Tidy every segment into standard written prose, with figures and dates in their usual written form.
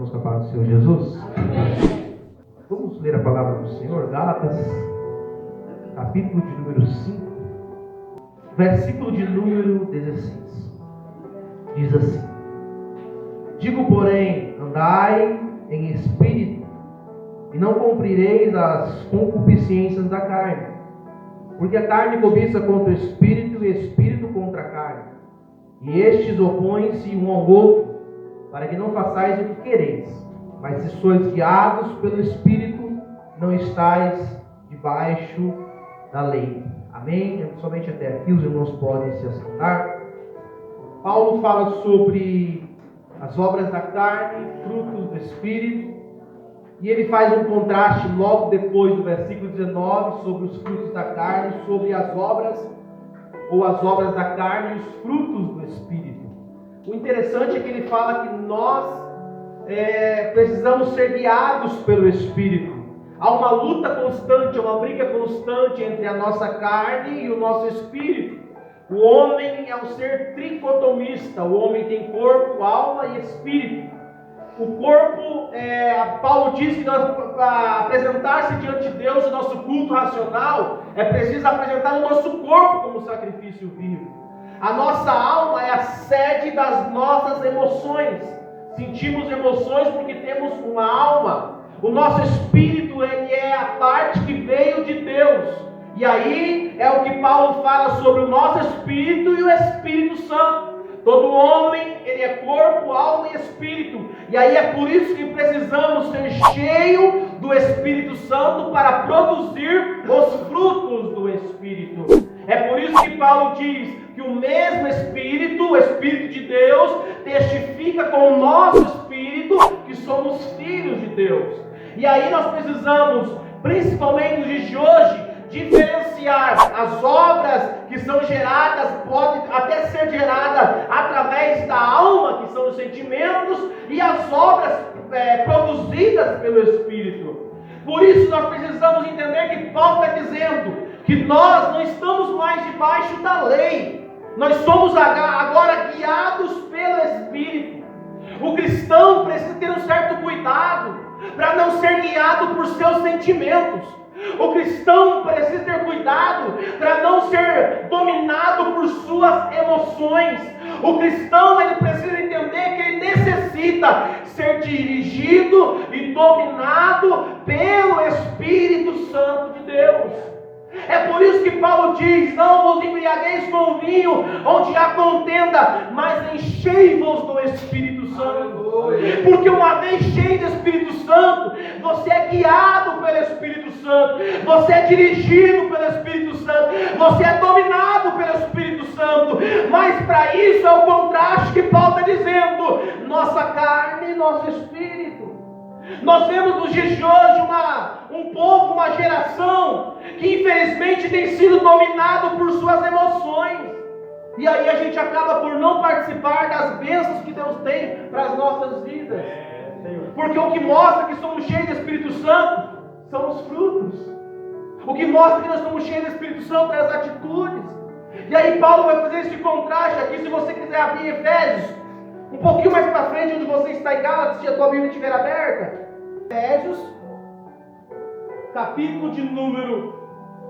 irmãos, com a paz do Senhor Jesus. Vamos ler a palavra do Senhor, Gálatas, capítulo de número 5, versículo de número 16. Diz assim: digo, porém, andai em espírito, e não cumprireis as concupiscências da carne, porque a carne cobiça contra o espírito, e o espírito contra a carne, e estes opõem-se um ao outro, para que não façais o que quereis. Mas se sois guiados pelo Espírito, não estáis debaixo da lei. Amém? Somente até aqui os irmãos podem se assentar. Paulo fala sobre as obras da carne, frutos do Espírito, e ele faz um contraste logo depois do versículo 19 sobre os frutos da carne, sobre as obras da carne e os frutos do Espírito. O interessante é que ele fala que nós precisamos ser guiados pelo Espírito. Há uma luta constante, uma briga constante entre a nossa carne e o nosso espírito. O homem é um ser tricotomista. O homem tem corpo, alma e espírito. O corpo, Paulo diz que para apresentar-se diante de Deus o nosso culto racional, é preciso apresentar o nosso corpo como sacrifício vivo. A nossa alma é a sede das nossas emoções. Sentimos emoções porque temos uma alma. O nosso espírito, ele é a parte que veio de Deus. E aí é o que Paulo fala sobre o nosso espírito e o Espírito Santo. Todo homem, ele é corpo, alma e espírito. E aí é por isso que precisamos ser cheios do Espírito Santo para produzir os frutos do Espírito. É por isso que Paulo diz que o mesmo Espírito, o Espírito de Deus, testifica com o nosso espírito que somos filhos de Deus. E aí nós precisamos, principalmente nos dias de hoje, diferenciar as obras que são geradas, pode até ser gerada através da alma, que são os sentimentos, e as obras produzidas pelo Espírito. Por isso nós precisamos entender que Paulo está dizendo que nós não estamos mais debaixo da lei. Nós somos agora guiados pelo Espírito. O cristão precisa ter um certo cuidado para não ser guiado por seus sentimentos. O cristão precisa ter cuidado para não ser dominado por suas emoções. O cristão, ele precisa entender que ele necessita ser dirigido e dominado pelo Espírito Santo de Deus. É por isso que Paulo diz: não vos embriagueis com vinho, onde há contenda, mas enchei-vos do Espírito Santo. Porque uma vez cheio do Espírito Santo, você é guiado pelo Espírito Santo, você é dirigido pelo Espírito Santo, você é dominado pelo Espírito Santo. Mas para isso é o contraste que Paulo está dizendo: nossa carne e nosso espírito. Nós vemos nos dias de hoje um povo, uma geração que infelizmente tem sido dominado por suas emoções. E aí a gente acaba por não participar das bênçãos que Deus tem para as nossas vidas. Porque o que mostra que somos cheios do Espírito Santo são os frutos. O que mostra que nós somos cheios do Espírito Santo é as atitudes. E aí Paulo vai fazer esse contraste aqui. Se você quiser abrir Efésios, um pouquinho mais para frente, onde você está em Gálatas, se a tua Bíblia estiver aberta. Efésios, capítulo de número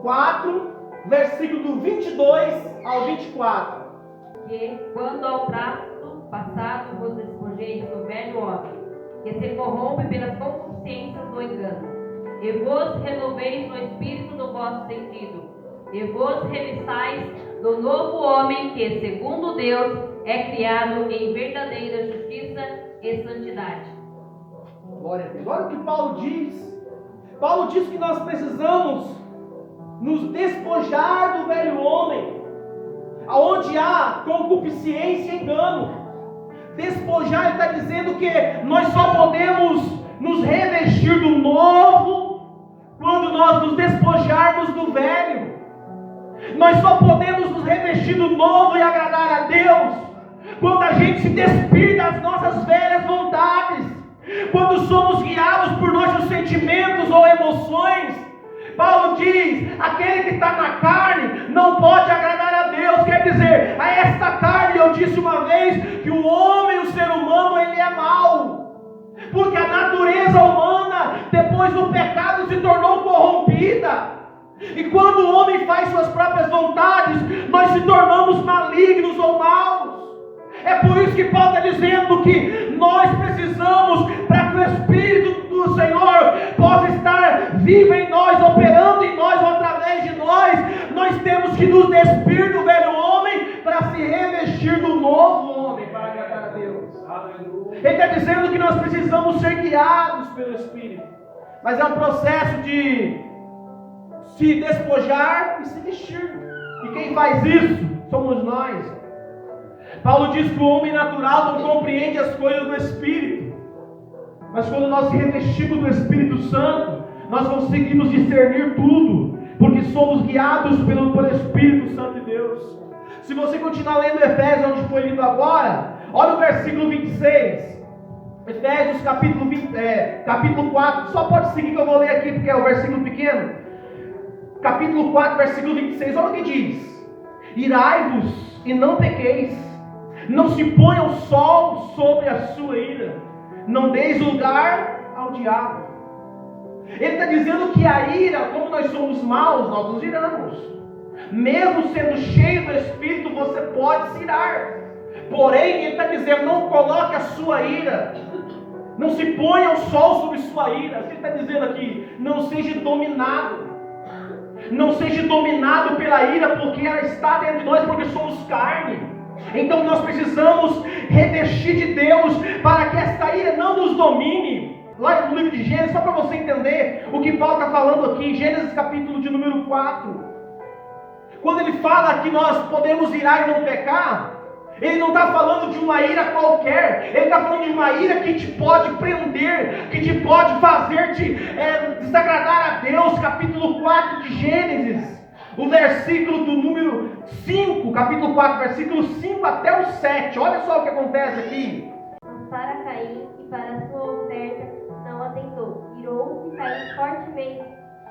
4, versículo do 22 ao 24. Que, quando ao trato passado vos despojeis do velho homem, que se corrompe pelas concupiscências do engano, e vos renoveis no espírito do vosso sentido, e vos revistais do novo homem que, segundo Deus, é criado em verdadeira justiça e santidade. Glória a Deus. Olha o que Paulo diz. Paulo diz que nós precisamos nos despojar do velho homem, aonde há concupiscência e engano. Despojar, ele está dizendo que nós só podemos nos revestir do novo quando nós nos despojarmos do velho. Nós só podemos nos revestir do novo e agradar a Deus quando a gente se despir das nossas velhas vontades, quando somos guiados por nossos sentimentos ou emoções. Paulo diz: aquele que está na carne não pode agradar a Deus. Quer dizer, a esta carne, eu disse uma vez que o homem, o ser humano, ele é mau. Porque a natureza humana, depois do pecado, se tornou corrompida. E quando o homem faz suas próprias vontades, nós se tornamos malignos ou maus. É por isso que Paulo está dizendo que nós precisamos, para que o Espírito do Senhor possa estar vivo em nós, operando em nós ou através de nós temos que nos despir do velho homem para se revestir do novo homem, para agradar a Deus. Ele está dizendo que nós precisamos ser guiados pelo Espírito, mas é um processo de se despojar e se vestir. E quem faz isso somos nós. Paulo diz que o homem natural não compreende as coisas do Espírito, mas quando nós se revestimos do Espírito Santo, nós conseguimos discernir tudo, porque somos guiados pelo Espírito Santo de Deus. Se você continuar lendo Efésios, onde foi lido agora, olha o versículo 26. Efésios capítulo 4, só pode seguir que eu vou ler aqui, porque é o versículo pequeno. Capítulo 4, versículo 26, olha o que diz: irai-vos e não pequeis, não se ponha o sol sobre a sua ira, não deis lugar ao diabo. Ele está dizendo que a ira, como nós somos maus, nós nos iramos. Mesmo sendo cheio do Espírito, você pode se irar. Porém, ele está dizendo, não coloque a sua ira, não se ponha o sol sobre sua ira. Ele está dizendo aqui, não seja dominado. Não seja dominado pela ira, porque ela está dentro de nós, porque somos carne. Então nós precisamos revestir de Deus para que essa ira não nos domine. Lá no livro de Gênesis, só para você entender o que Paulo está falando aqui, Gênesis capítulo de número 4, quando ele fala que nós podemos irar e não pecar, ele não está falando de uma ira qualquer, ele está falando de uma ira que te pode prender, que te pode fazer te desagradar a Deus. Capítulo 4 de Gênesis, o versículo do número 5, capítulo 4, versículo 5 até o 7, olha só o que acontece aqui. Mas para Caim e para a sua oferta não atentou, irou-se Caim fortemente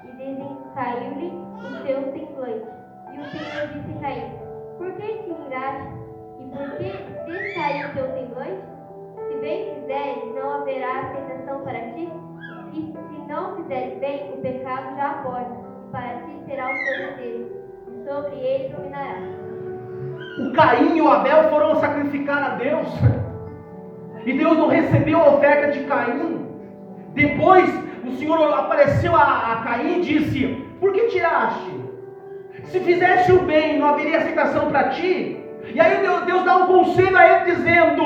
e descaiu-lhe o seu semblante. E o Senhor disse a Caim: por que te iraste? E por que descaiu o teu semblante? Se bem fizeres, não haverá aceitação para ti, e se não fizeres bem, o pecado já aporta, e para ti será o teu desejo, e sobre ele dominará. O Caim e o Abel foram sacrificar a Deus, e Deus não recebeu a oferta de Caim. Depois o Senhor apareceu a Caim e disse: por que tiraste? Se fizeste o bem, não haveria aceitação para ti? E aí Deus dá um conselho a ele dizendo: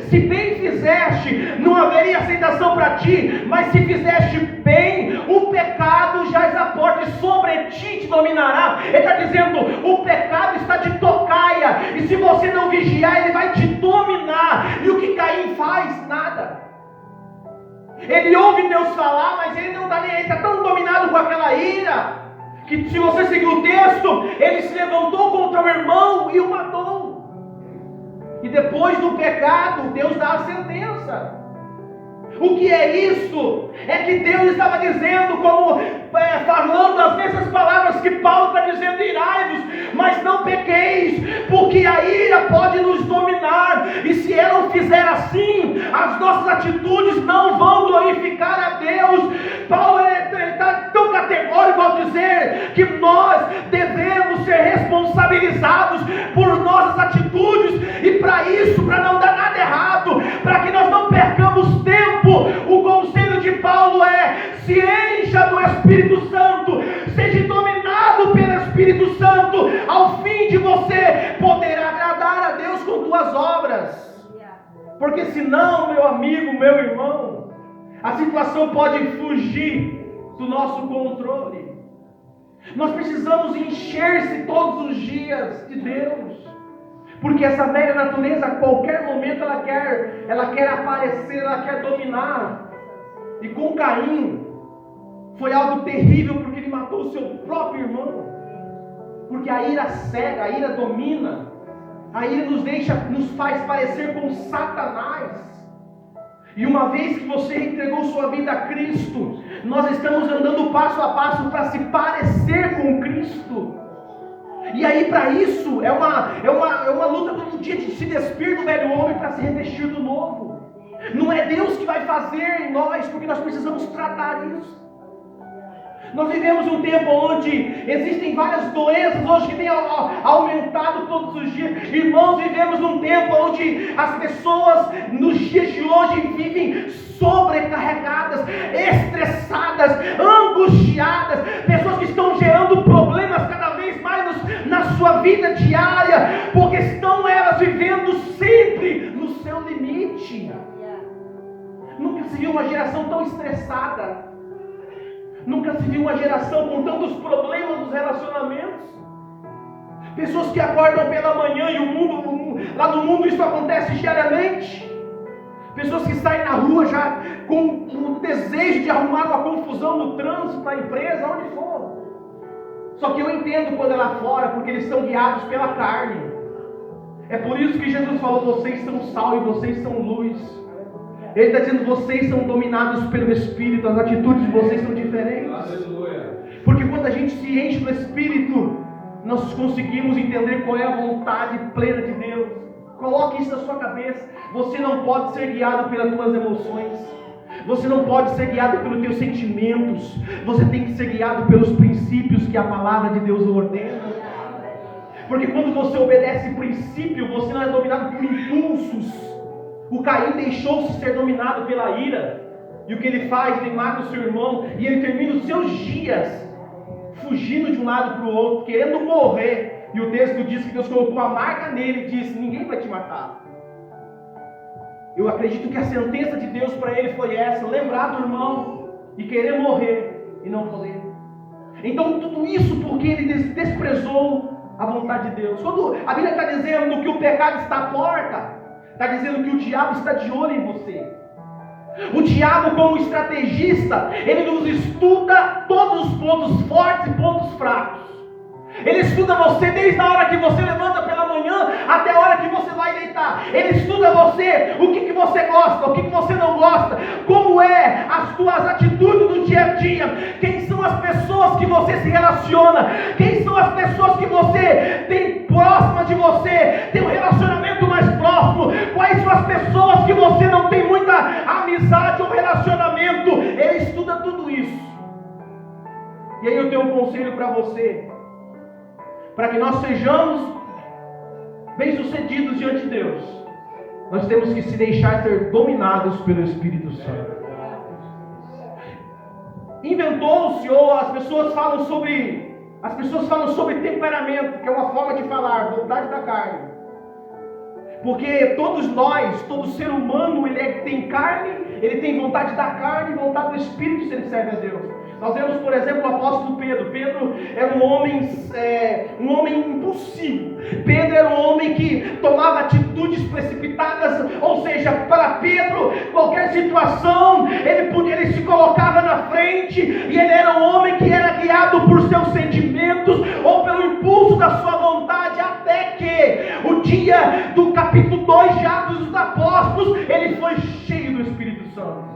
se bem fizeste, não haveria aceitação para ti, mas se fizeste bem, o pecado jaz à porta e sobre ti te dominará. Ele está dizendo, o pecado está de tocaia, e se você não vigiar, ele vai te dominar. E o que Caim faz? Nada. Ele ouve Deus falar, mas ele não está nem aí, está tão dominado com aquela ira, que se você seguir o texto, ele se levantou contra o irmão e o matou. E depois do pecado, Deus dá a sentença. O que é isso? É que Deus estava dizendo, falando as mesmas palavras que Paulo está dizendo: irai-vos, mas não pequeis, porque a ira pode nos dominar, e se ela o fizer assim, as nossas atitudes não vão glorificar a Deus. Paulo está tão categórico ao dizer que nós devemos ser responsabilizados por nossas atitudes, e para isso, para não dar nada errado, para que nós não percamos tempo, o conselho de Paulo é: se encha do Espírito Santo, seja dominado pelo Espírito Santo, ao fim de você poder agradar a Deus com tuas obras. Porque senão, meu amigo, meu irmão, a situação pode fugir do nosso controle. Nós precisamos encher-se todos os dias de Deus, porque essa velha natureza, a qualquer momento, ela quer aparecer, ela quer dominar. E com Caim foi algo terrível, porque ele matou o seu próprio irmão. Porque a ira cega, a ira domina, a ira nos faz parecer com Satanás. E uma vez que você entregou sua vida a Cristo, nós estamos andando passo a passo para se parecer com Cristo. E aí, para isso, é uma luta todo dia de se despir do velho homem para se revestir do novo. Não é Deus que vai fazer em nós, porque nós precisamos tratar isso. Nós vivemos um tempo onde existem várias doenças hoje que têm aumentado todos os dias. Irmãos, vivemos num tempo onde as pessoas nos dias de hoje vivem sobrecarregadas, estressadas, angustiadas, pessoas que estão gerando problemas cada vez mais na sua vida diária, porque estão elas vivendo sempre no seu limite. Nunca se viu uma geração tão estressada. Nunca se viu uma geração com tantos problemas nos relacionamentos. Pessoas que acordam pela manhã e lá no mundo isso acontece diariamente. Pessoas que saem na rua já com o desejo de arrumar uma confusão no trânsito, na empresa, onde for. Só que eu entendo quando é lá fora, porque eles são guiados pela carne. É por isso que Jesus falou: vocês são sal e vocês são luz. Ele está dizendo: vocês são dominados pelo Espírito, as atitudes de vocês são diferentes. Aleluia. Porque quando a gente se enche do Espírito, nós conseguimos entender qual é a vontade plena de Deus. Coloque isso na sua cabeça. Você não pode ser guiado pelas tuas emoções. Você não pode ser guiado pelos teus sentimentos. Você tem que ser guiado pelos princípios que a palavra de Deus ordena. Porque quando você obedece princípio, você não é dominado por impulsos. O Caim deixou-se ser dominado pela ira. E o que ele faz? Ele mata o seu irmão. E ele termina os seus dias fugindo de um lado para o outro, querendo morrer. E o texto diz que Deus colocou a marca nele e disse: ninguém vai te matar. Eu acredito que a sentença de Deus para ele foi essa: lembrar do irmão e querer morrer e não poder. Então tudo isso porque ele desprezou a vontade de Deus. Quando a Bíblia está dizendo que o pecado está à porta, está dizendo que o diabo está de olho em você. O diabo, como estrategista, ele nos estuda todos os pontos fortes e pontos fracos. Ele estuda você desde a hora que você levanta pela manhã até a hora que você vai deitar. Ele estuda você, o que você gosta, o que você não gosta, como é as tuas atitudes do dia a dia, quem são as pessoas que você se relaciona, quem são as pessoas que você tem próximas de você, tem um relacionamento mais próximo, quais são as pessoas que você não tem muita amizade ou relacionamento. Ele estuda tudo isso. E aí eu tenho um conselho para você. Para que nós sejamos bem-sucedidos diante de Deus, nós temos que se deixar ser dominados pelo Espírito Santo. Inventou-se, ou as pessoas falam sobre temperamento, que é uma forma de falar, vontade da carne. Porque todos nós, todo ser humano, ele tem carne, ele tem vontade da carne e vontade do Espírito se ele serve a Deus. Nós vemos, por exemplo, o apóstolo Pedro. Pedro era um homem impulsivo. Pedro era um homem que tomava atitudes precipitadas, ou seja, para Pedro, qualquer situação, ele se colocava na frente, e ele era um homem que era guiado por seus sentimentos, ou pelo impulso da sua vontade, até que o dia do capítulo 2 de Atos dos Apóstolos, ele foi cheio do Espírito Santo.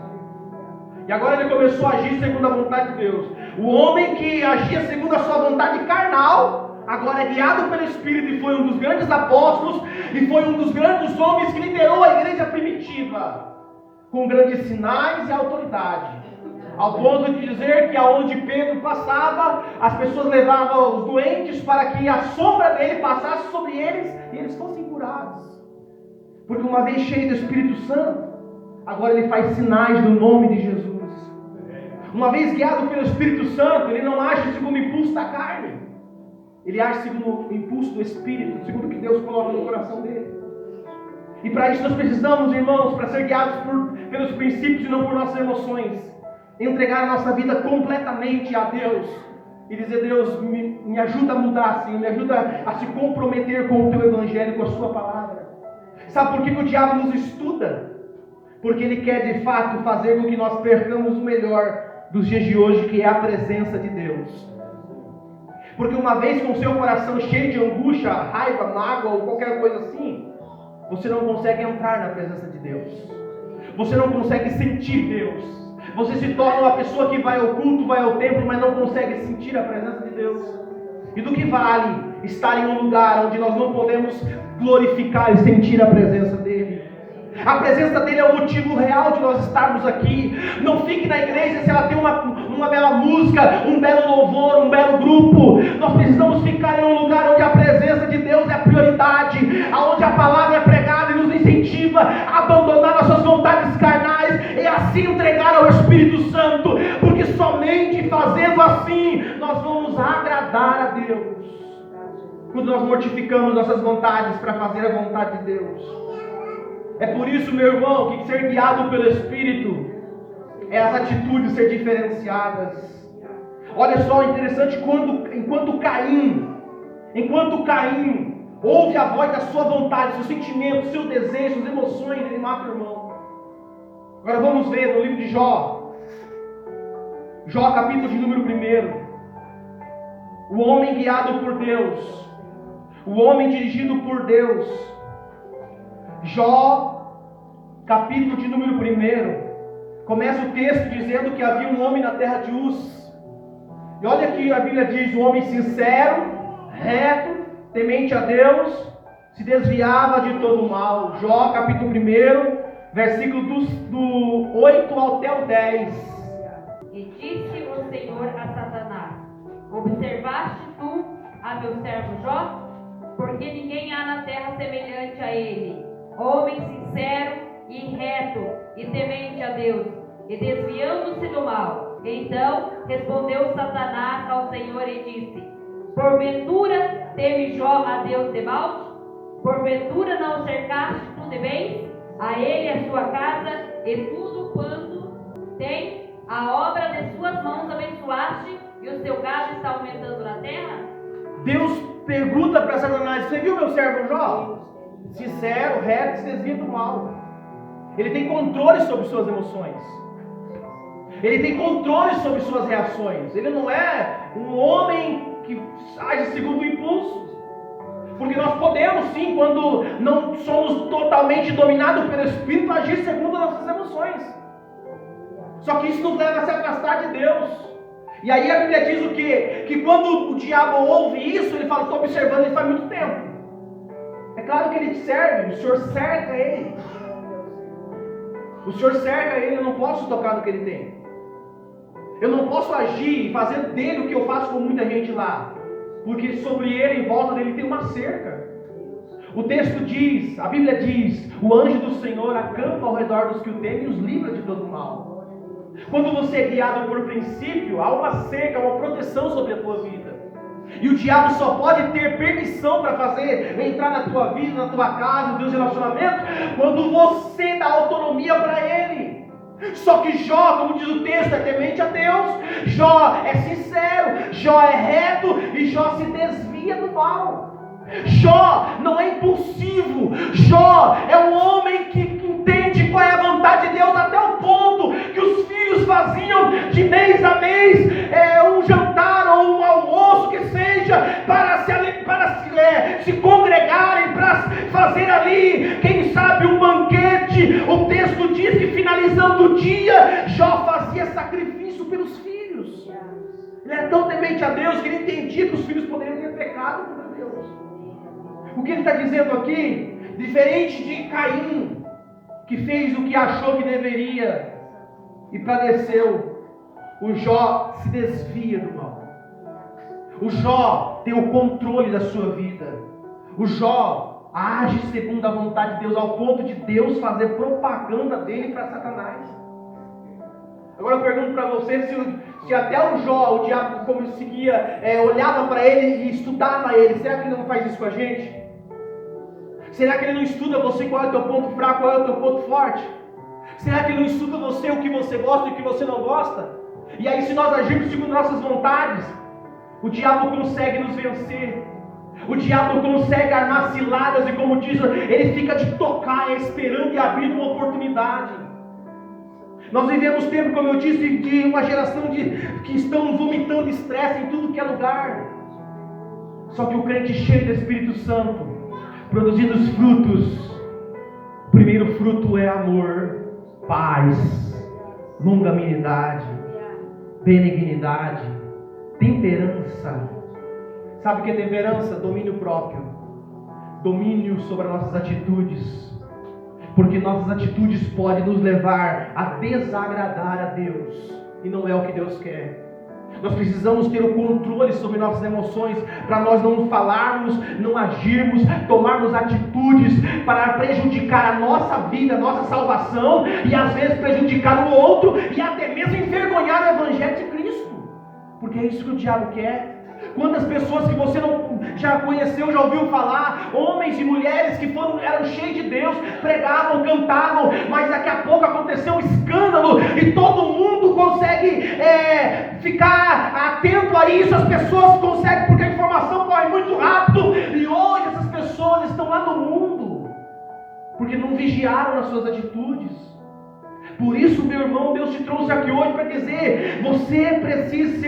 E agora ele começou a agir segundo a vontade de Deus. O homem que agia segundo a sua vontade carnal, agora é guiado pelo Espírito, e foi um dos grandes apóstolos, e foi um dos grandes homens que liderou a igreja primitiva, com grandes sinais e autoridade, ao ponto de dizer que aonde Pedro passava, as pessoas levavam os doentes para que a sombra dele passasse sobre eles, e eles fossem curados. Porque uma vez cheio do Espírito Santo, agora ele faz sinais no nome de Jesus. Uma vez guiado pelo Espírito Santo, ele não age segundo o impulso da carne. Ele age segundo o impulso do Espírito, segundo o que Deus coloca no coração dele. E para isso nós precisamos, irmãos, para ser guiados pelos princípios e não por nossas emoções, entregar a nossa vida completamente a Deus. E dizer: Deus, me ajuda a mudar, Senhor, me ajuda a se comprometer com o Teu Evangelho, com a Sua Palavra. Sabe por que o diabo nos estuda? Porque ele quer de fato fazer com que nós percamos o melhor dos dias de hoje, que é a presença de Deus. Porque uma vez com o seu coração cheio de angústia, raiva, mágoa ou qualquer coisa assim, você não consegue entrar na presença de Deus. Você não consegue sentir Deus. Você se torna uma pessoa que vai ao culto, vai ao templo, mas não consegue sentir a presença de Deus. E do que vale estar em um lugar onde nós não podemos glorificar e sentir a presença dEle? A presença dele é o motivo real de nós estarmos aqui. Não fique na igreja se ela tem uma bela música, um belo louvor, um belo grupo. Nós precisamos ficar em um lugar onde a presença de Deus é a prioridade, onde a palavra é pregada e nos incentiva a abandonar nossas vontades carnais e assim entregar ao Espírito Santo, porque somente fazendo assim nós vamos agradar a Deus. Quando nós mortificamos nossas vontades para fazer a vontade de Deus. É por isso, meu irmão, que ser guiado pelo Espírito é as atitudes ser diferenciadas. Olha só, interessante, enquanto Caim ouve a voz da sua vontade, seus sentimentos, seus desejos, emoções, ele mata o irmão. Agora vamos ver no livro de Jó. Jó, capítulo de número 1. O homem guiado por Deus. O homem dirigido por Deus. Jó, capítulo de número 1. Começa o texto dizendo que havia um homem na terra de Uz. E olha que a Bíblia diz: um homem sincero, reto, temente a Deus, se desviava de todo o mal. Jó, capítulo 1, versículo do 8 até o 10. E disse o Senhor a Satanás: observaste tu a meu servo Jó? Porque ninguém há na terra semelhante a ele, homem sincero e reto e temente a Deus, e desviando-se do mal. Então respondeu Satanás ao Senhor e disse: porventura teme Jó a Deus de mal? Porventura não o cercaste tu de bens? A ele, a sua casa e tudo quanto tem, a obra de suas mãos abençoaste, e o seu gado está aumentando na terra? Deus pergunta para Satanás: você viu meu servo Jó? Sincero, reto, se desvia do mal. Ele tem controle sobre suas emoções. Ele tem controle sobre suas reações. Ele não é um homem que age segundo o impulso. Porque nós podemos sim, quando não somos totalmente dominados pelo Espírito, agir segundo as nossas emoções. Só que isso nos leva a se afastar de Deus. E aí a Bíblia diz o quê? Que quando o diabo ouve isso, ele fala: estou observando ele faz muito tempo. É claro que ele te serve, o Senhor cerca ele. O Senhor cerca ele, eu não posso tocar no que ele tem. Eu não posso agir e fazer dele o que eu faço com muita gente lá. Porque sobre ele, em volta dele, tem uma cerca. O texto diz, a Bíblia diz: o anjo do Senhor acampa ao redor dos que o temem e os livra de todo mal. Quando você é guiado por princípio, há uma cerca, uma proteção sobre a tua vida. E o diabo só pode ter permissão para fazer entrar na tua vida, na tua casa, nos teus relacionamentos, quando você dá autonomia para ele. Só que Jó, como diz o texto, é temente a Deus. Jó é sincero, Jó é reto e Jó se desvia do mal. Jó não é impulsivo. Jó é um homem que entende qual é a vontade de Deus, até o ponto que os filhos faziam de mês a mês um jantar ou um almoço que seja para se congregarem, para fazer ali, quem sabe, um banquete. O texto diz que finalizando o dia, Jó fazia sacrifício pelos filhos. Ele era tão temente a Deus que ele entendia que os filhos poderiam ter pecado contra Deus. O que ele está dizendo aqui? Diferente de Caim, que fez o que achou que deveria e padeceu, o Jó se desvia do mal. O Jó tem o controle da sua vida. O Jó age segundo a vontade de Deus, ao ponto de Deus fazer propaganda dele para Satanás. Agora eu pergunto para você, se até o Jó, o diabo conseguia, olhava para ele e estudava ele, será que ele não faz isso com a gente? Será que ele não estuda você qual é o teu ponto fraco, qual é o teu ponto forte? Será que ele não estuda você o que você gosta e o que você não gosta? E aí, se nós agirmos segundo nossas vontades, o diabo consegue nos vencer. O diabo consegue armar ciladas e, como diz, ele fica de tocar, esperando e abrindo uma oportunidade. Nós vivemos tempo, como eu disse, de uma geração que estão vomitando estresse em tudo que é lugar. Só que o crente cheio do Espírito Santo, produzindo os frutos. O primeiro fruto é amor, paz, longanimidade, benignidade, temperança. Sabe o que é temperança? Domínio próprio. Domínio sobre as nossas atitudes. Porque nossas atitudes podem nos levar a desagradar a Deus, e não é o que Deus quer. Nós precisamos ter o controle sobre nossas emoções, para nós não falarmos, não agirmos, tomarmos atitudes para prejudicar a nossa vida, a nossa salvação, e às vezes prejudicar o outro, e até mesmo envergonhar o Evangelho de Cristo, porque é isso que o diabo quer. Quantas pessoas que você não já conheceu, já ouviu falar, homens e mulheres que eram cheios de Deus, pregavam, cantavam, mas daqui a pouco aconteceu um escândalo e todo mundo consegue ficar atento a isso. As pessoas conseguem, porque a informação corre muito rápido, e hoje essas pessoas estão lá no mundo porque não vigiaram nas suas atitudes. Por isso, meu irmão, Deus te trouxe aqui hoje para dizer: você precisa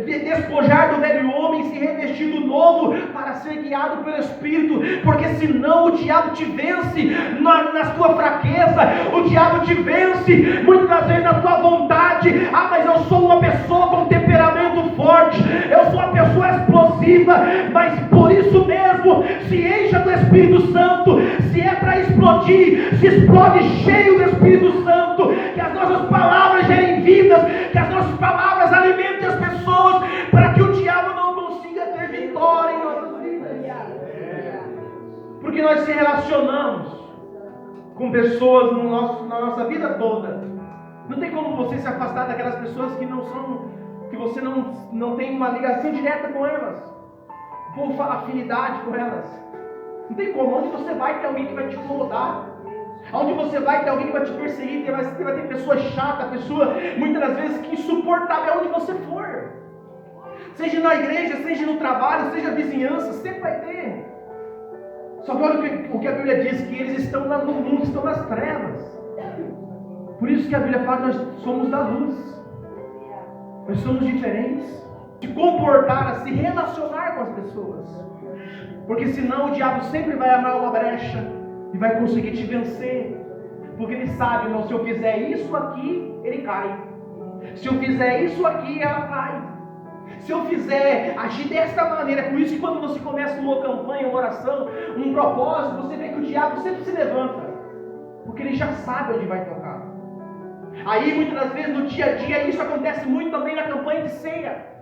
despojar do velho homem e se revestir do novo, para ser guiado pelo Espírito, porque senão o diabo te vence na sua fraqueza, o diabo te vence muitas das vezes na tua vontade. Mas eu sou uma pessoa com temperamento forte, eu sou uma pessoa explosiva, mas por isso mesmo, se encha do Espírito Santo. Se é para explodir, se explode cheio do Espírito Santo. Que as nossas palavras gerem vidas, que as nossas palavras alimentem as pessoas, para que o diabo não consiga ter vitória em nossas vidas. Porque nós se relacionamos com pessoas na nossa vida toda. Não tem como você se afastar daquelas pessoas que você não tem uma ligação direta com elas, por afinidade com elas. Não tem como. Onde você vai, tem alguém que vai te incomodar. Onde você vai, tem alguém que vai te perseguir. Vai ter pessoa chata, pessoa muitas das vezes que insuportável onde você for. Seja na igreja, seja no trabalho, seja na vizinhança, sempre vai ter. Só que olha o que a Bíblia diz, que eles estão lá no mundo, estão nas trevas. Por isso que a Bíblia fala que nós somos da luz. Nós somos diferentes. Se comportar, a se relacionar com as pessoas. Porque senão o diabo sempre vai amar uma brecha e vai conseguir te vencer. Porque ele sabe, irmão, se eu fizer isso aqui, ele cai. Se eu fizer isso aqui, ela cai. Se eu fizer, agir desta maneira. Por isso que quando você começa uma campanha, uma oração, um propósito, você vê que o diabo sempre se levanta. Porque ele já sabe onde vai tocar. Aí muitas das vezes no dia a dia, isso acontece muito também na campanha de ceia.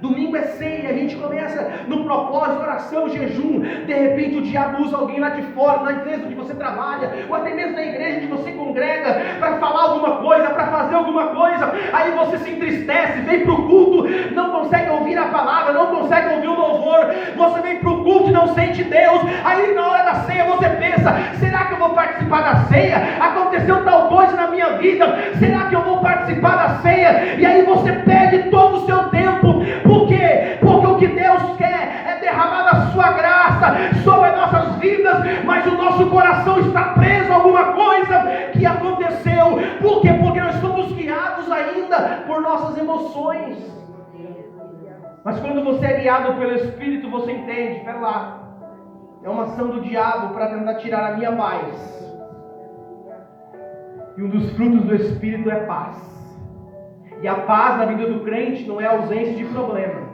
Domingo é ceia, a gente começa no propósito, oração, jejum. De repente o diabo usa alguém lá de fora, na empresa onde você trabalha, ou até mesmo na igreja onde você congrega, para falar alguma coisa, para fazer alguma coisa. Aí você se entristece, vem para o culto, não consegue ouvir a palavra, não consegue ouvir o louvor. Você vem para o culto e não sente Deus. Aí na hora da ceia você pensa: será que eu vou participar da ceia? Aconteceu tal coisa na minha vida, será que eu vou participar da ceia? E aí você perde todo o seu tempo. Por quê? Porque o que Deus quer é derramar a sua graça sobre as nossas vidas, mas o nosso coração está preso a alguma coisa que aconteceu. Por quê? Porque nós somos guiados ainda por nossas emoções. Mas quando você é guiado pelo Espírito, você entende: espera lá, é uma ação do diabo para tentar tirar a minha paz. E um dos frutos do Espírito é paz. E a paz na vida do crente não é a ausência de problema.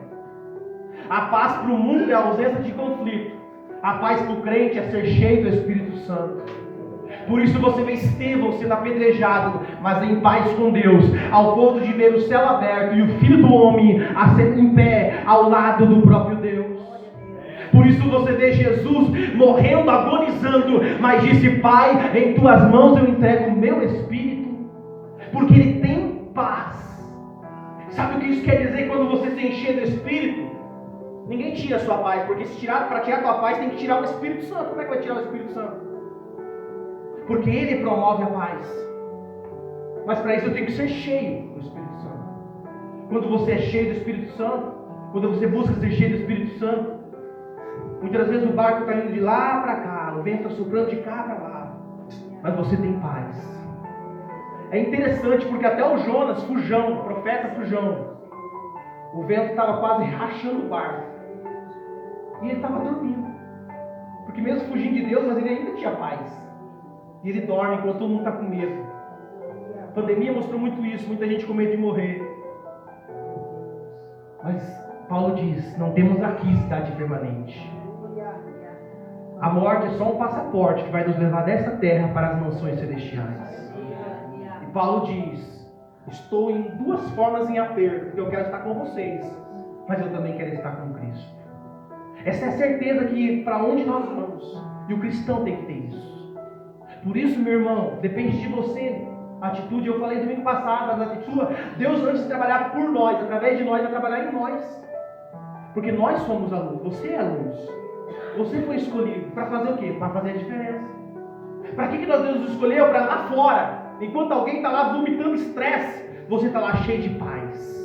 A paz para o mundo é a ausência de conflito. A paz para o crente é ser cheio do Espírito Santo. Por isso você vê Estevão sendo apedrejado, mas em paz com Deus, ao ponto de ver o céu aberto e o Filho do Homem em pé ao lado do próprio Deus. Por isso você vê Jesus morrendo, agonizando, mas disse: Pai, em tuas mãos eu entrego o meu Espírito. Porque ele tem paz. Sabe o que isso quer dizer quando você se encher do Espírito? Ninguém tira a sua paz, porque para tirar a tua paz tem que tirar o Espírito Santo. Como é que vai tirar o Espírito Santo? Porque ele promove a paz. Mas para isso eu tenho que ser cheio do Espírito Santo. Quando você é cheio do Espírito Santo, quando você busca ser cheio do Espírito Santo, muitas vezes o barco está indo de lá para cá, o vento está soprando de cá para lá, mas você tem paz. É interessante porque até o Jonas, Fujão, o profeta Fujão, o vento estava quase rachando o barco. E ele estava dormindo. Porque mesmo fugindo de Deus, mas ele ainda tinha paz. E ele dorme enquanto todo mundo está com medo. A pandemia mostrou muito isso, muita gente com medo de morrer. Mas Paulo diz: não temos aqui cidade permanente. A morte é só um passaporte que vai nos levar dessa terra para as mansões celestiais. E Paulo diz: estou em duas formas em aperto, porque eu quero estar com vocês, mas eu também quero estar com Cristo. Essa é a certeza que para onde nós vamos, e o cristão tem que ter isso. Por isso, meu irmão, depende de você. A atitude, eu falei domingo passado, a atitude, Deus antes de trabalhar por nós, através de nós, vai trabalhar em nós. Porque nós somos a luz, você é a luz. Você foi escolhido para fazer o quê? Para fazer a diferença. Para que Deus nos escolheu? Para lá fora, enquanto alguém está lá vomitando estresse, você está lá cheio de paz.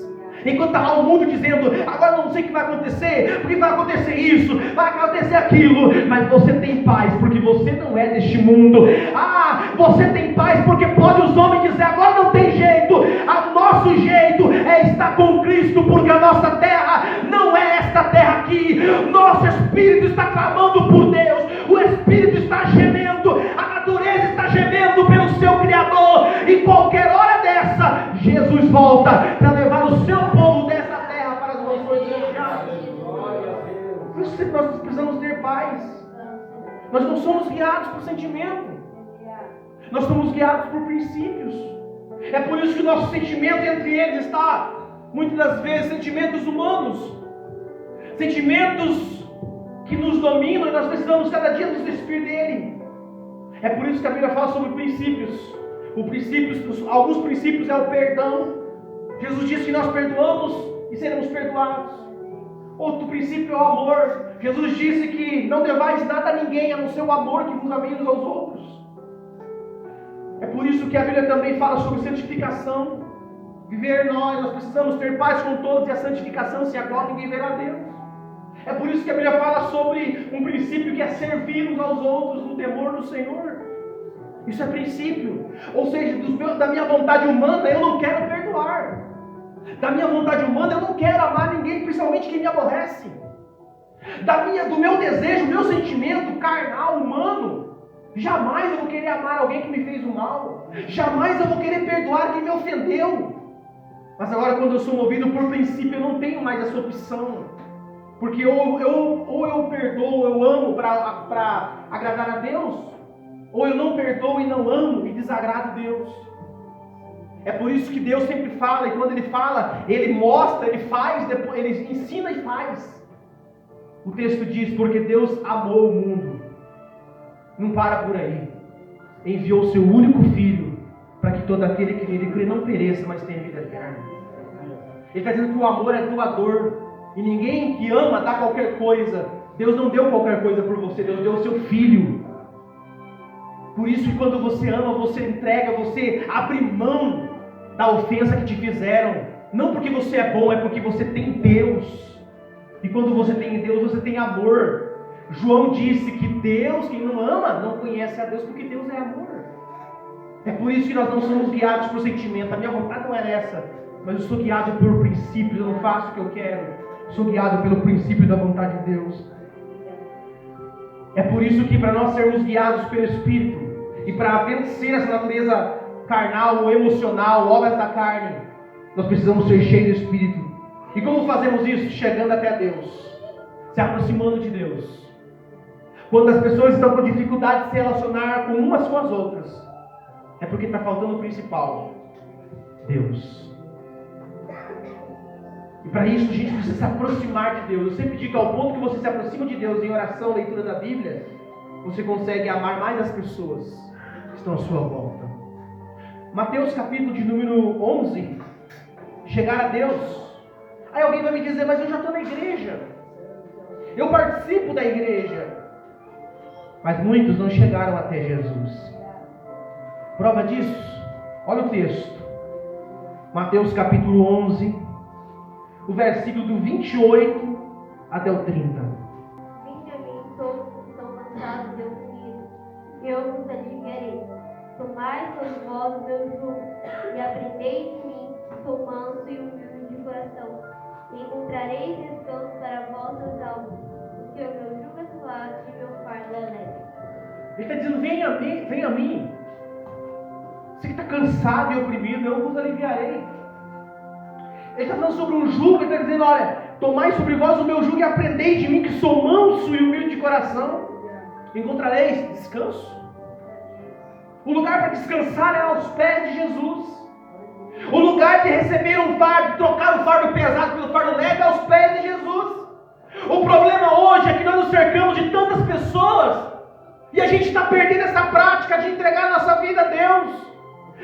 Enquanto está lá o mundo dizendo: agora não sei o que vai acontecer, porque vai acontecer isso, vai acontecer aquilo, mas você tem paz, porque você não é deste mundo. Você tem paz porque pode os homens dizer: agora não tem jeito, o nosso jeito é estar com Cristo, porque a nossa terra não é esta terra aqui. Nosso espírito está clamando por Deus, o espírito está gemendo, a natureza está gemendo pelo seu Criador, e qualquer hora dessa, Jesus volta para levar o seu povo dessa terra para as mansões celestiais. Por isso nós precisamos ter paz. Nós não somos guiados por sentimento, nós somos guiados por princípios. É por isso que o nosso sentimento entre eles está, muitas das vezes, sentimentos humanos, sentimentos que nos dominam, e nós precisamos cada dia nos despir dele. É por isso que a Bíblia fala sobre princípios. Alguns princípios é o perdão. Jesus disse que nós perdoamos e seremos perdoados. Outro princípio é o amor. Jesus disse que não devais nada a ninguém, a não ser o amor que vos amei uns aos outros. É por isso que a Bíblia também fala sobre santificação. Viver nós precisamos ter paz com todos, e a santificação se agota em viver a Deus. É por isso que a Bíblia fala sobre um princípio que é servir uns aos outros no temor do Senhor. Isso é princípio. Ou seja, da minha vontade humana eu não quero perdoar. Da minha vontade humana eu não quero amar ninguém, principalmente quem me aborrece. Do meu desejo, meu sentimento carnal, humano, jamais eu vou querer amar alguém que me fez o mal. Jamais eu vou querer perdoar quem me ofendeu. Mas agora, quando eu sou movido por princípio, eu não tenho mais essa opção. Porque ou eu perdoo, eu amo para agradar a Deus, ou eu não perdoo e não amo e desagrado Deus. É por isso que Deus sempre fala, e quando Ele fala, Ele mostra, Ele faz, depois, Ele ensina e faz. O texto diz: porque Deus amou o mundo. Não para por aí. Enviou o seu único Filho, para que todo aquele que nele crê não pereça, mas tenha vida eterna. Ele está dizendo que o amor é doador. E ninguém que ama dá qualquer coisa. Deus não deu qualquer coisa por você, Deus deu o seu Filho. Por isso que quando você ama, você entrega, você abre mão da ofensa que te fizeram. Não porque você é bom, é porque você tem Deus. E quando você tem Deus, você tem amor. João disse que Deus, quem não ama, não conhece a Deus, porque Deus é amor. É por isso que nós não somos guiados por sentimento. A minha vontade não era essa, mas eu sou guiado por princípios. Eu não faço o que eu quero, sou guiado pelo princípio da vontade de Deus. É por isso que para nós sermos guiados pelo Espírito, e para vencer essa natureza carnal ou emocional, obras da carne, nós precisamos ser cheios do Espírito. E como fazemos isso? Chegando até Deus, se aproximando de Deus. Quando as pessoas estão com dificuldade de se relacionar com umas com as outras, é porque está faltando o principal: Deus. E para isso a gente precisa se aproximar de Deus. Eu sempre digo que ao ponto que você se aproxima de Deus em oração, leitura da Bíblia, você consegue amar mais as pessoas que estão à sua volta. Mateus capítulo de número 11. Chegar a Deus. Aí alguém vai me dizer: mas eu já estou na igreja, eu participo da igreja. Mas muitos não chegaram até Jesus. Prova disso, olha o texto. Mateus capítulo 11, o versículo do 28 até o 30. Vinde a mim todos que estão cansados e oprimidos, e eu vos aliviarei. Tomai sobre vós o meu jugo, e aprendei de mim, que sou manso e humilde de coração, e encontrareis descanso para vossas almas, porque o meu jugo é suave e meu fardo é leve. Ele está dizendo: venha a mim. Você que está cansado e oprimido, eu vos aliviarei. Ele está falando sobre um jugo. Ele está dizendo: olha, tomai sobre vós o meu jugo e aprendei de mim, que sou manso e humilde de coração. encontrareis descanso. O lugar para descansar é aos pés de Jesus. O lugar de receber um fardo, trocar o fardo pesado pelo fardo leve é aos pés de Jesus. O problema hoje é que nós nos cercamos de tantas pessoas e a gente está perdendo essa prática de entregar a nossa vida a Deus.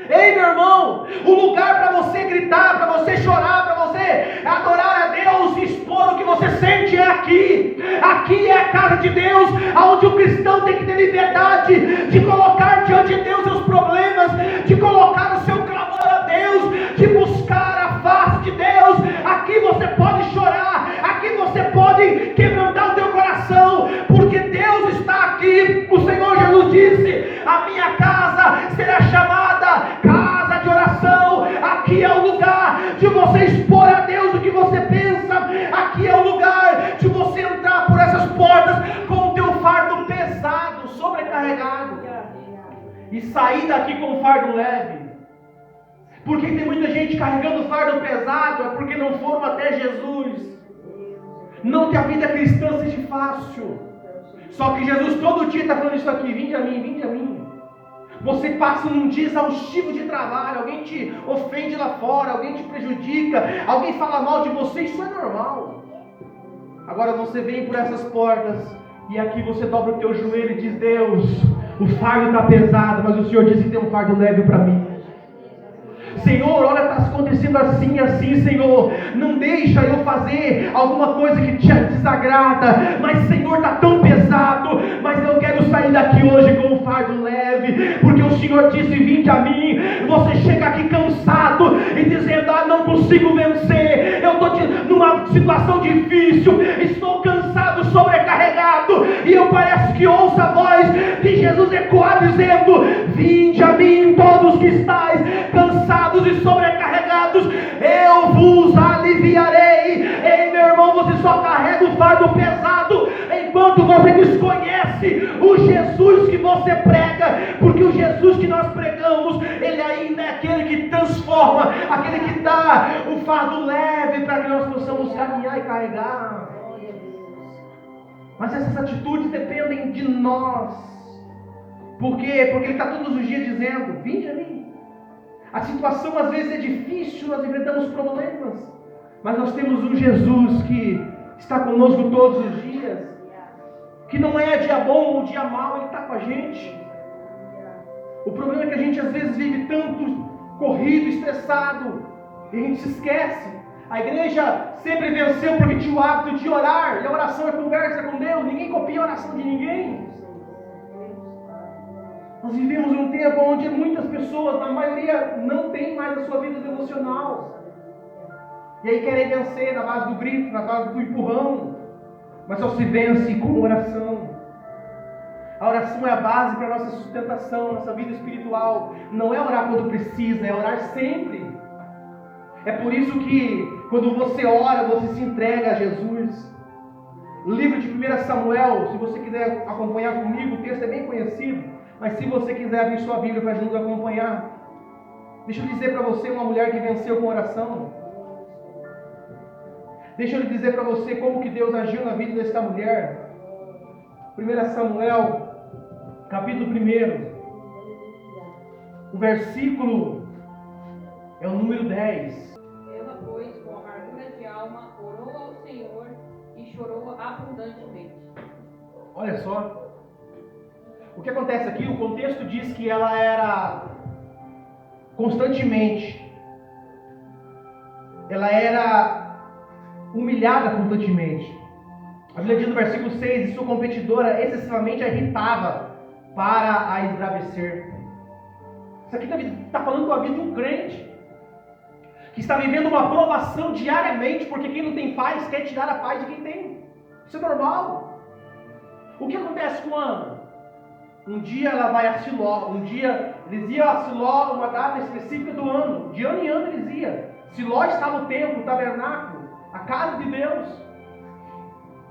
Ei, meu irmão, o lugar para você gritar, para você chorar, para você adorar a Deus e expor o que você sente é aqui. Aqui é a casa de Deus, onde o cristão tem que ter liberdade de colocar diante de Deus seus problemas, de colocar o seu clamor a Deus, de buscar a face de Deus. Aqui você pode chorar, aqui você pode quebrantar o teu coração, porque Deus está aqui. O Senhor Jesus disse: a minha casa será chamada casa de oração. Aqui é o lugar de você expor a Deus o que você pensa. Aqui é o lugar de você entrar por essas portas com o teu fardo pesado, sobrecarregado, e sair daqui com o fardo leve. Porque tem muita gente carregando fardo pesado, é porque não foram até Jesus. Não que a vida cristã seja fácil, só que Jesus todo dia está falando isso aqui: vinde a mim, vinde a mim. Você passa num dia exaustivo de trabalho, alguém te ofende lá fora, alguém te prejudica, alguém fala mal de você, isso é normal. Agora você vem por essas portas e aqui você dobra o teu joelho e diz: Deus, o fardo está pesado, mas o Senhor disse que tem um fardo leve para mim. Senhor, olha, está acontecendo assim, assim, Senhor, não deixa eu fazer alguma coisa que te desagrada, mas Senhor, está tão pesado, mas eu quero sair daqui hoje com um fardo leve, porque o Senhor disse: vinde a mim. Você chega aqui cansado e dizendo: ah, não consigo vencer, eu estou numa situação difícil, estou cansado, sobrecarregado, e eu parece que ouço a voz de Jesus ecoar dizendo: vinde a mim todos que estáis cansados e sobrecarregados, eu vos aliviarei. Ei, meu irmão, você só carrega o fardo pesado enquanto você desconhece o Jesus que você prega, porque o Jesus que nós pregamos, ele ainda é aquele que transforma, aquele que dá o fardo leve para que nós possamos caminhar e carregar. Mas essas atitudes dependem de nós. Por quê? Porque ele está todos os dias dizendo: vinde a mim. A situação às vezes é difícil, nós enfrentamos problemas, mas nós temos um Jesus que está conosco todos os dias, que não é dia bom ou dia mau, ele está com a gente. O problema é que a gente às vezes vive tanto corrido, estressado, e a gente se esquece. A igreja sempre venceu porque tinha o hábito de orar, e a oração é conversa com Deus, ninguém copia a oração de ninguém. Nós vivemos um tempo onde muitas pessoas, a maioria, não tem mais a sua vida devocional. E aí querem vencer na base do grito, na base do empurrão. Mas só se vence com oração. A oração é a base para a nossa sustentação, nossa vida espiritual. Não é orar quando precisa, é orar sempre. É por isso que quando você ora, você se entrega a Jesus. O livro de 1 Samuel, se você quiser acompanhar comigo, o texto é bem conhecido. Mas se você quiser abrir sua Bíblia para nos acompanhar, deixa eu dizer para você uma mulher que venceu com oração. Deixa eu lhe dizer para você como que Deus agiu na vida desta mulher. 1 Samuel, capítulo 1, o versículo é o número 10. Ela, pois, com amargura de alma, orou ao Senhor e chorou abundantemente. Olha só. O que acontece aqui, o contexto diz que ela era constantemente, ela era humilhada constantemente. A Bíblia diz no versículo 6, e sua competidora excessivamente a irritava para a esbravecer. Isso aqui está falando com a vida de um crente, que está vivendo uma provação diariamente, porque quem não tem paz quer tirar a paz de quem tem. Isso é normal. O que acontece com Ana? Um dia ela vai a Siló, um dia eles iam a Siló, uma data específica do ano, de ano em ano eles iam. Siló estava o templo, o tabernáculo, a casa de Deus.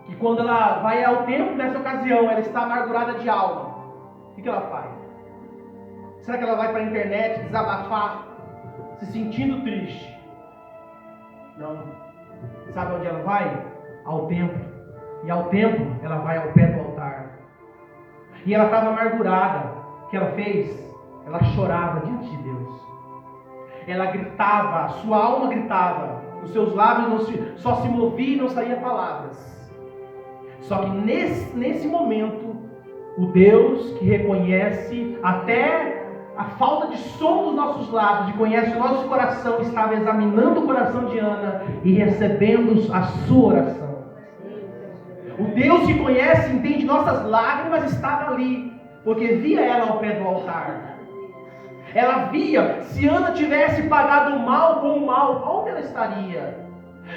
E quando ela vai ao templo nessa ocasião, ela está amargurada de alma. O que ela faz? Será que ela vai para a internet desabafar, se sentindo triste? Não. Sabe onde ela vai? Ao templo. E ao templo ela vai ao pé do altar. E ela estava amargurada. O que ela fez? Ela chorava diante de Deus. Ela gritava, a sua alma gritava. Os seus lábios só se moviam e não saíam palavras. Só que nesse momento, o Deus que reconhece até a falta de som dos nossos lábios, que conhece o nosso coração, estava examinando o coração de Ana e recebendo a sua oração. O Deus que conhece, entende nossas lágrimas, estava ali, porque via ela ao pé do altar. Ela via, se Ana tivesse pagado o mal com o mal, onde ela estaria?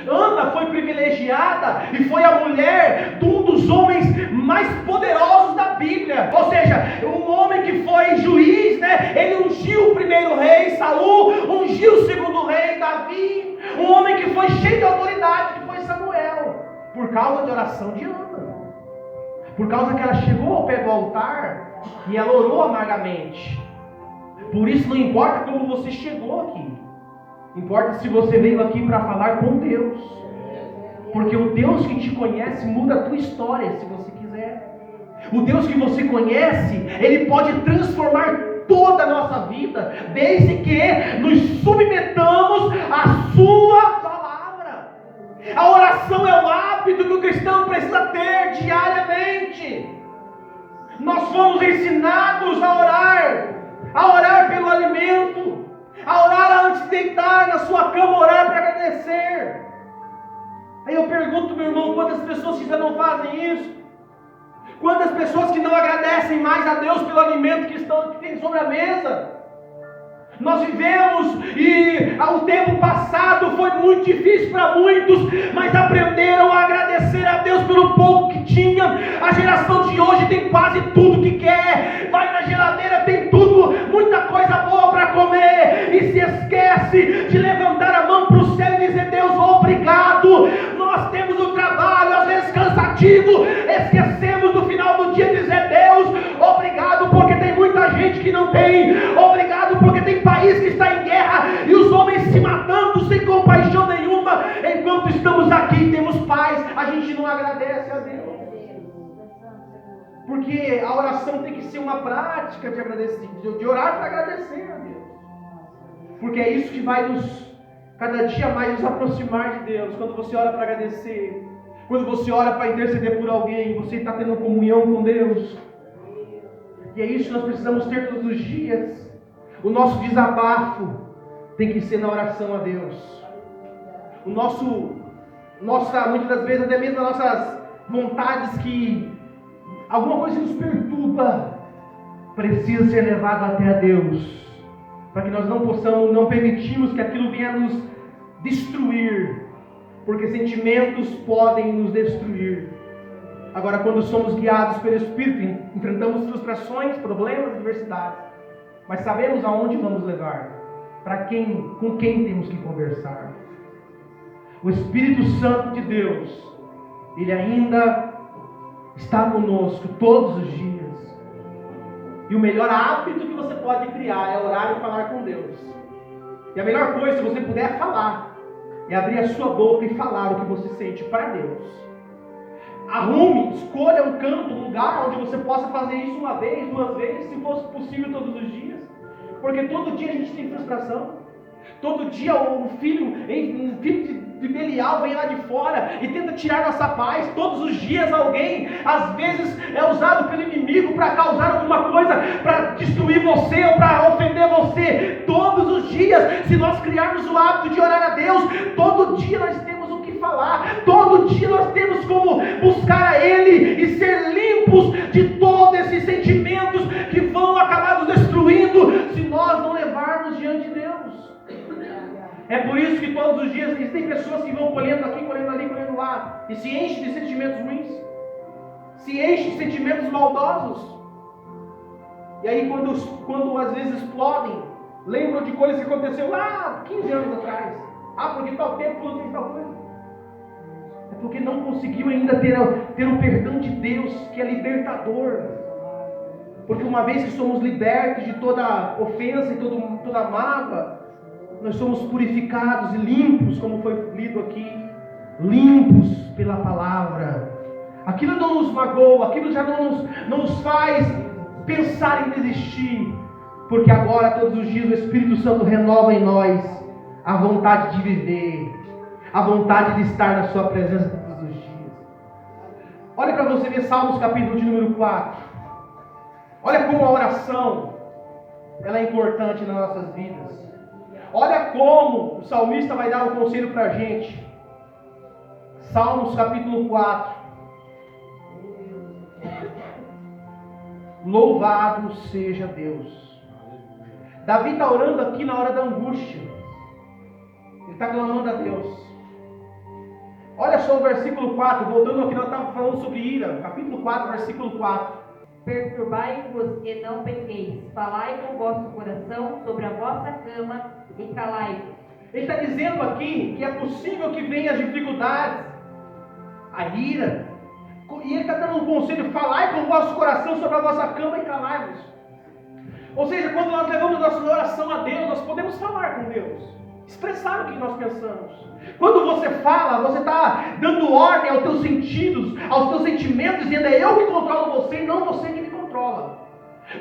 Ana foi privilegiada e foi a mulher de um dos homens mais poderosos da Bíblia. Ou seja, um homem que foi juiz, né? Ele ungiu o primeiro rei, Saul, ungiu o segundo rei, Davi. Um homem que foi cheio de autoridade, que foi Samuel, por causa de oração de Ana. Por causa que ela chegou ao pé do altar e ela orou amargamente. Por isso não importa como você chegou aqui. Importa se você veio aqui para falar com Deus. Porque o Deus que te conhece muda a tua história, se você quiser. O Deus que você conhece, Ele pode transformar toda a nossa vida, desde que nos submetamos à sua palavra. A oração é o hábito que o cristão precisa ter diariamente. Nós fomos ensinados a orar pelo alimento, a orar antes de deitar na sua cama, orar para agradecer. Aí eu pergunto, meu irmão, quantas pessoas que já não fazem isso? Quantas pessoas que não agradecem mais a Deus pelo alimento que tem sobre a mesa? Nós vivemos e o tempo passado foi muito difícil para muitos, mas aprenderam a agradecer a Deus pelo pouco que tinha. A geração de hoje tem quase tudo que quer, vai na geladeira, tem tudo, muita coisa boa para comer, e se esquece de levantar a mão para o céu e dizer: Deus, obrigado. Nós temos um trabalho às vezes cansativo, esquecemos no final do dia dizer: Deus, obrigado, porque tem muita gente que não tem, obrigado porque tem país que está em guerra e os homens se matando sem compaixão nenhuma. Enquanto estamos aqui, temos paz, a gente não agradece a Deus. Porque a oração tem que ser uma prática de agradecer, de orar para agradecer a Deus. Porque é isso que vai cada dia mais nos aproximar de Deus. Quando você ora para agradecer, quando você ora para interceder por alguém, você está tendo comunhão com Deus. E é isso que nós precisamos ter todos os dias. O nosso desabafo tem que ser na oração a Deus. Muitas das vezes, até mesmo as nossas vontades, que alguma coisa nos perturba, precisa ser levado até a Deus, para que nós não permitimos que aquilo venha nos destruir, porque sentimentos podem nos destruir. Agora, quando somos guiados pelo Espírito, enfrentamos frustrações, problemas, adversidades, mas sabemos aonde vamos levar, com quem temos que conversar. O Espírito Santo de Deus, Ele ainda está conosco todos os dias. E o melhor hábito que você pode criar é orar e falar com Deus. E a melhor coisa, se você puder falar, é abrir a sua boca e falar o que você sente para Deus. Escolha um canto, um lugar onde você possa fazer isso uma vez, 2 vezes, se fosse possível todos os dias. Porque todo dia a gente tem frustração. Todo dia um filho de Belial vem lá de fora e tenta tirar nossa paz. Todos os dias alguém, às vezes, é usado pelo inimigo para causar alguma coisa, para destruir você ou para ofender você. Todos os dias, se nós criarmos o hábito de orar a Deus, todo dia nós temos o que falar. Todo dia nós temos como buscar a Ele e ser limpos de todos esses sentimentos que vão acabar nos destruindo se nós não levarmos diante de Deus. É por isso que todos os dias existem pessoas que vão colhendo aqui, colhendo ali, colhendo lá, e se enchem de sentimentos ruins, se enchem de sentimentos maldosos. E aí quando às vezes explodem, lembram de coisas que aconteceu lá 15 anos atrás. Porque tal tempo não fez tal coisa. É porque não conseguiu ainda ter o perdão de Deus, que é libertador. Porque uma vez que somos libertos de toda ofensa e toda mágoa, nós somos purificados e limpos, como foi lido aqui, limpos pela palavra. aquilo não nos magoa, aquilo já não nos faz pensar em desistir, porque agora todos os dias o Espírito Santo renova em nós a vontade de viver, a vontade de estar na sua presença todos os dias. Olha para você ver Salmos capítulo de número 4. Olha como a oração ela é importante nas nossas vidas. Olha como o salmista vai dar um conselho para a gente. Salmos capítulo 4. Louvado seja Deus. Davi está orando aqui na hora da angústia. Ele está clamando a Deus. Olha só o versículo 4, voltando aqui, nós estávamos falando sobre ira. Capítulo 4, versículo 4. Perturbai-vos e não pequeis. Falai com o vosso coração sobre a vossa cama e calai-vos. Ele está dizendo aqui que é possível que venham as dificuldades, a ira. E ele está dando um conselho: falai com o vosso coração sobre a vossa cama e calai-vos. Ou seja, quando nós levamos nossa oração a Deus, nós podemos falar com Deus, expressar o que nós pensamos. Quando você fala, você está dando ordem aos teus sentidos, aos teus sentimentos, dizendo: é eu que controlo você e não você que me controla.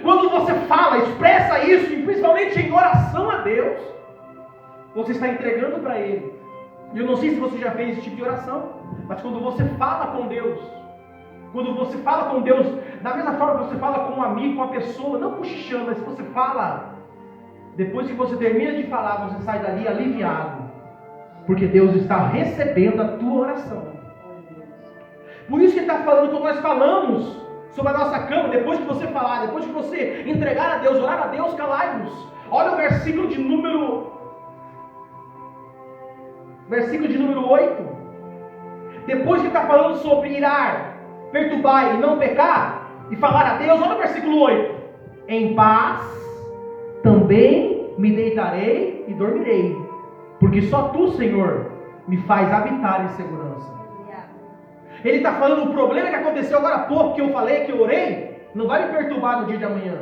Quando você fala, expressa isso, e principalmente em oração a Deus, você está entregando para Ele. E eu não sei se você já fez esse tipo de oração, mas quando você fala com Deus, da mesma forma que você fala com um amigo, com uma pessoa, não cochichando, mas se você fala, depois que você termina de falar, você sai dali aliviado, porque Deus está recebendo a tua oração. Por isso que Ele está falando, quando nós falamos sobre a nossa cama, depois que você falar, depois que você entregar a Deus, orar a Deus, calai-vos. Olha o versículo de número 8. Depois que está falando sobre irar, perturbar e não pecar, e falar a Deus, olha o versículo 8. Em paz também me deitarei e dormirei, porque só Tu, Senhor, me faz habitar em segurança. Ele está falando: o problema que aconteceu agora há pouco, que eu falei, que eu orei, não vai me perturbar no dia de amanhã.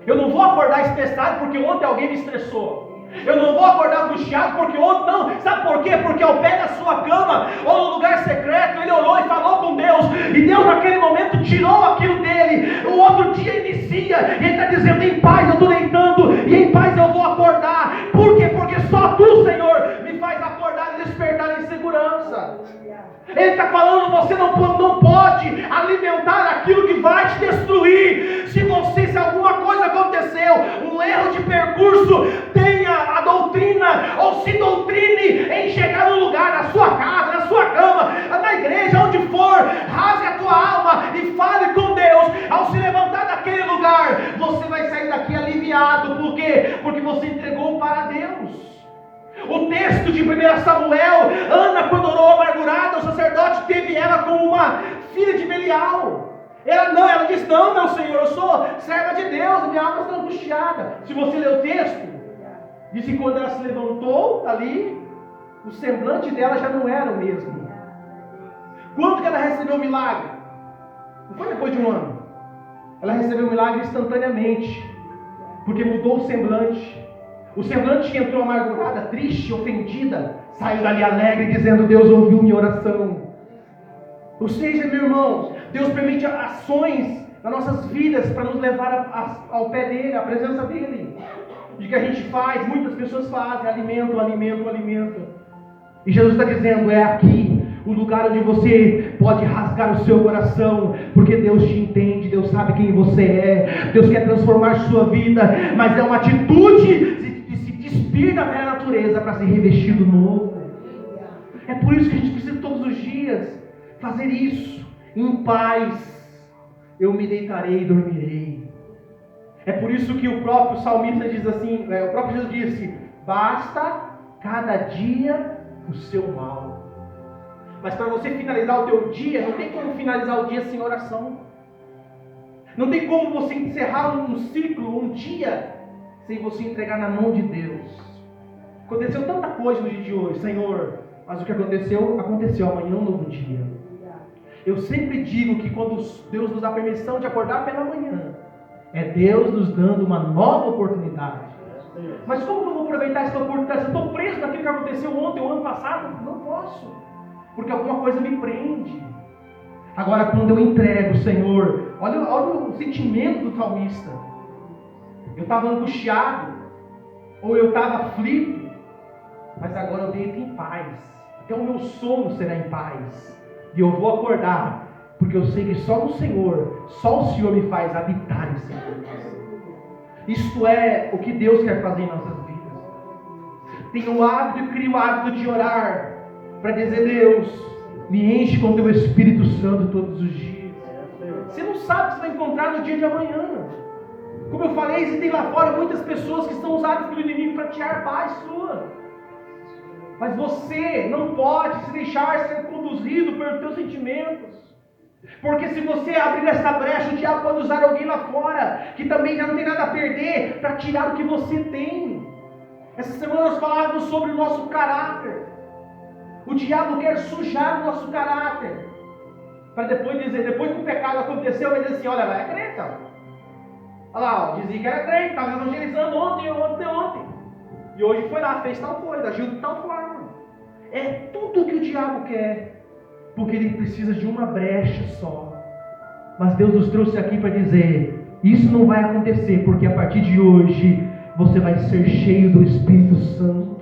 Eu não vou acordar estressado porque ontem alguém me estressou. Eu não vou acordar angustiado porque ontem não. Sabe por quê? Porque ao pé da sua cama ou no lugar secreto ele orou e falou com Deus, e Deus naquele momento tirou aquilo dele. O outro dia inicia e ele está dizendo: em paz eu estou deitando e em paz eu vou acordar. Por quê? Porque só Tu, Senhor, me faz acordar e despertar em segurança. Ele está falando: você não pode alimentar aquilo que vai te destruir. Se alguma coisa aconteceu, um erro de percurso, tenha a doutrina, ou se doutrine em chegar no lugar, na sua casa, na sua cama, na igreja, onde for, rasgue a tua alma e fale com Deus. Ao se levantar daquele lugar, você vai sair daqui aliviado. Por quê? Porque você entregou para Deus. O texto de 1 Samuel, Ana, quando orou amargurada, o sacerdote teve ela como uma filha de Belial. Ela disse: não, meu Senhor, eu sou serva de Deus, minha alma está angustiada. Se você ler o texto, diz que quando ela se levantou ali, o semblante dela já não era o mesmo. Quando que ela recebeu o milagre? Não foi depois de um ano. Ela recebeu o milagre instantaneamente, porque mudou o semblante. O semblante que entrou amargurada, triste, ofendida, saiu dali alegre, dizendo: Deus ouviu minha oração. Ou seja, meus irmãos, Deus permite ações nas nossas vidas para nos levar ao pé dele, à presença dele. De que a gente faz, muitas pessoas fazem, alimento. E Jesus está dizendo: é aqui o lugar onde você pode rasgar o seu coração, porque Deus te entende, Deus sabe quem você é, Deus quer transformar sua vida, mas é uma atitude de se despir da velha natureza para se revestir do novo. É por isso que a gente precisa todos os dias fazer isso. Em paz eu me deitarei e dormirei. É por isso que o próprio salmista diz assim, o próprio Jesus disse: basta cada dia o seu mal. Mas para você finalizar o teu dia, não tem como finalizar o dia sem oração. Não tem como você encerrar um ciclo, um dia, sem você entregar na mão de Deus. Aconteceu tanta coisa no dia de hoje, Senhor, mas o que aconteceu, amanhã é um novo dia. Eu sempre digo que quando Deus nos dá permissão de acordar pela manhã, é Deus nos dando uma nova oportunidade. Mas como que eu vou aproveitar essa oportunidade? Se eu estou preso naquilo que aconteceu ontem ou ano passado, não posso, porque alguma coisa me prende. Agora, quando eu entrego, Senhor, olha o sentimento do salmista. Eu estava angustiado, ou eu estava aflito, mas agora eu deito em paz. Até o meu sono será em paz. E eu vou acordar, porque eu sei que só o Senhor me faz habitar em segurança. Isto é o que Deus quer fazer em nossas vidas. Tenha o hábito e crie o hábito de orar, para dizer: Deus, me enche com teu Espírito Santo todos os dias. Você não sabe o que você vai encontrar no dia de amanhã. Como eu falei, existem lá fora muitas pessoas que estão usadas pelo inimigo para tirar paz sua. Mas você não pode se deixar ser conduzido pelos teus sentimentos. Porque se você abrir essa brecha, o diabo pode usar alguém lá fora, que também já não tem nada a perder, para tirar o que você tem. Essa semana nós falávamos sobre o nosso caráter. O diabo quer sujar o nosso caráter, para depois dizer, depois que o pecado aconteceu, vai dizer assim: olha, ela é crente. Olha lá, dizia que era crente, estava evangelizando ontem. E hoje foi lá, fez tal coisa, agiu de tal forma. É tudo o que o diabo quer, porque ele precisa de uma brecha só. Mas Deus nos trouxe aqui para dizer: isso não vai acontecer, porque a partir de hoje você vai ser cheio do Espírito Santo.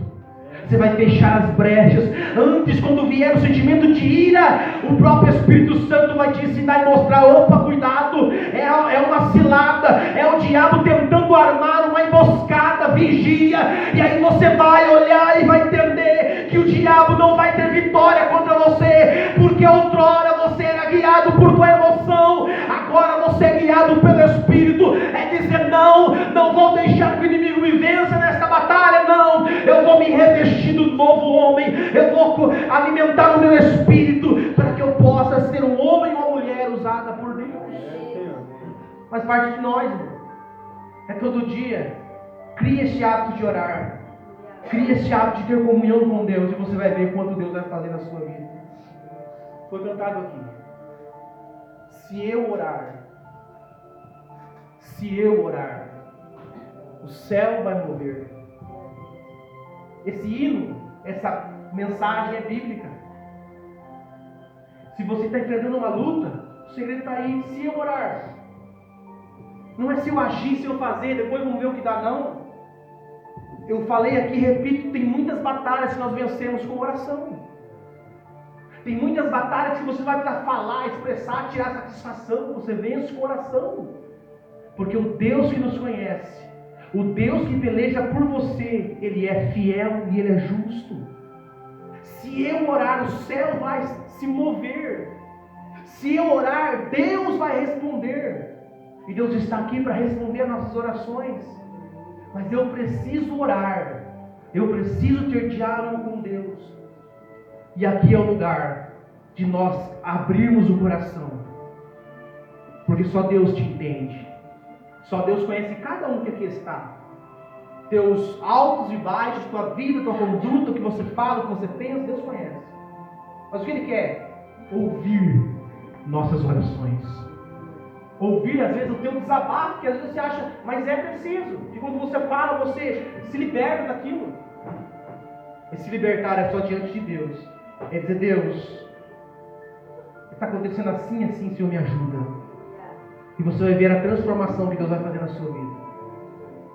Você vai fechar as brechas. Antes, quando vier o sentimento de ira, o próprio Espírito Santo vai te ensinar e mostrar: opa, cuidado, é uma cilada, é o diabo tentando armar uma emboscada, vigia. E aí você vai olhar e vai entender que o diabo não vai ter vitória contra você, porque outrora você era guiado por tua emoção, agora você é guiado pelo Espírito. É dizer: não vou deixar que o inimigo me vença nesta batalha, não, eu vou me revestir do novo homem, eu vou alimentar o meu espírito, para que eu possa ser um homem ou uma mulher usada por Deus. Faz parte de nós, irmão. É todo dia. Crie esse hábito de orar, crie esse hábito de ter comunhão com Deus, e você vai ver quanto Deus vai fazer na sua vida. Foi cantado aqui: se eu orar, o céu vai mover. Esse hino, essa mensagem é bíblica. Se você está enfrentando uma luta, o segredo está aí: se eu orar. Não é se eu agir, se eu fazer, depois vamos ver o que dá, não. Eu falei aqui, repito, tem muitas batalhas que nós vencemos com oração. Tem muitas batalhas que você vai precisar falar, expressar, tirar satisfação. Você vence com oração. Porque o Deus que nos conhece, o Deus que peleja por você, Ele é fiel e Ele é justo. Se eu orar, o céu vai se mover. Se eu orar, Deus vai responder. E Deus está aqui para responder as nossas orações. Mas eu preciso orar. Eu preciso ter diálogo com Deus. E aqui é o lugar de nós abrirmos o coração. Porque só Deus te entende. Só Deus conhece cada um que aqui está. Teus altos e baixos, tua vida, tua conduta, o que você fala, o que você pensa, Deus conhece. Mas o que Ele quer? Ouvir nossas orações. Ouvir, às vezes, o teu desabafo, que às vezes você acha, mas é preciso. Que quando você fala, você se liberta daquilo. E se libertar é só diante de Deus. É dizer: Deus, está acontecendo assim, assim, Senhor, me ajuda. E você vai ver a transformação que Deus vai fazer na sua vida.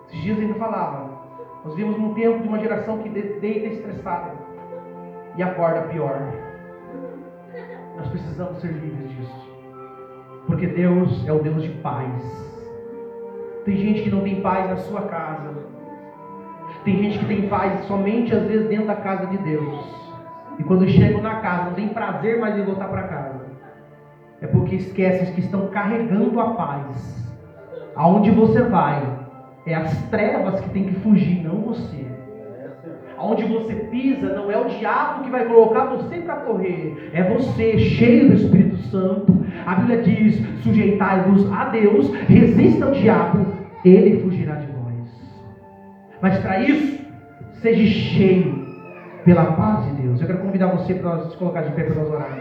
Esses dias ainda falava, nós vivemos num tempo de uma geração que deita estressada e acorda pior. Nós precisamos ser livres disso. Porque Deus é o Deus de paz. Tem gente que não tem paz na sua casa. Tem gente que tem paz somente às vezes dentro da casa de Deus. E quando chegam na casa, não tem prazer mais em voltar para casa. É porque esquecem que estão carregando a paz. Aonde você vai, é as trevas que tem que fugir, não você. Aonde você pisa, não é o diabo que vai colocar você para correr. É você, cheio do Espírito Santo. A Bíblia diz: sujeitai-vos a Deus, resista ao diabo, ele fugirá de vós. Mas para isso, seja cheio pela paz de Deus. Eu quero convidar você para se colocar de pé para nós orarmos.